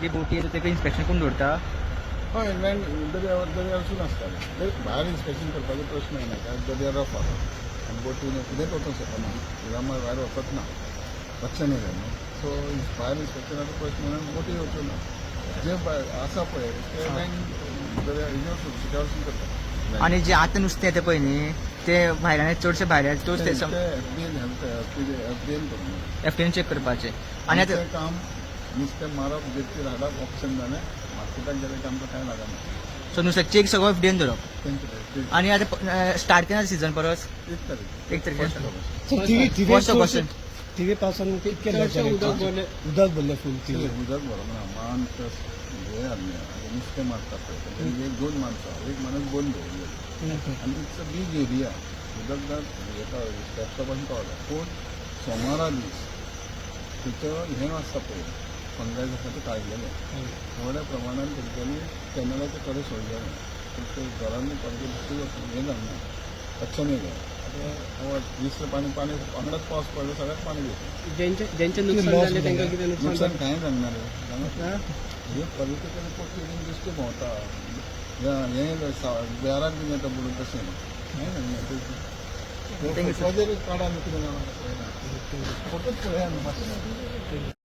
जी बोटी येता तेका इन्स्पेक्शन कोण दवरता? हय लँड दर्यावरसून आसताले भायर इन्स्पेक्शन करपाचो प्रश्न येना कारण दर्या रफ आसा आनी बोटीन कितेंच वचूंक शकना इरामार भायर वचत ना लक्षान येयलें न्हू सो भायर इन्स्पेक्शनाचो प्रश्न येना बोटी वचूं ना जे आसा पळय ते लँड दर्या हेजेर सुरक्षिता वरसून करता आणि जे आता नुस्तें येता पळय न्ही ते भायल्यान चडशे भायल्यान चड ते एफडीएन करून एफटीएन चेक करपाचे आणि आता तें काम नुस्तें मारप जेचेर हाडप ऑप्शन जालें मार्केटाक गेलें की आमकां कांय लागना सो नुस्त्याक चेक सगळो एफटीएन धरप तेंचे आणि आता स्टार्ट केन्ना सिजन परस एक तारीख एक तारखेर फर्स्ट फर्स्ट क्वेश्चन तिवे पावसान कितके उदक भरले फूल तिवे उदक भरो ना मान हे हाडले आनी नुस्तें मारता पळय तेंच्यांनी एक दोन माणसां एक माणूस बोन दवरले आनी इट्स अ बीग एरिया उदक हेका स्टेप्सा पासून पावला पूण सोमारा दीस तिथं हें आसता पळय फंगायज आसा तें काडलेलें थोड्या प्रमाणान तेंच्यांनी कॅनलाचे कडे सोडलेलें पूण ते घरांनी परत दुसरी हें जावना लक्षान येयलें आतां दिसलें पाणी वांगडाच पावस पडलो सगळ्याक पाणी घेतलें ज्यांचे नुकसान झाले त्यांना किती नुकसान कांय जावना रे जाणा हे पॉलिटिकल पोस्ट दिश्टी भोंवता हें बेराक बीन येता म्हणून तशें कांय जावना ताजेर काडा न्हू कितें जाणा फोटोच पळया न्हू मातशें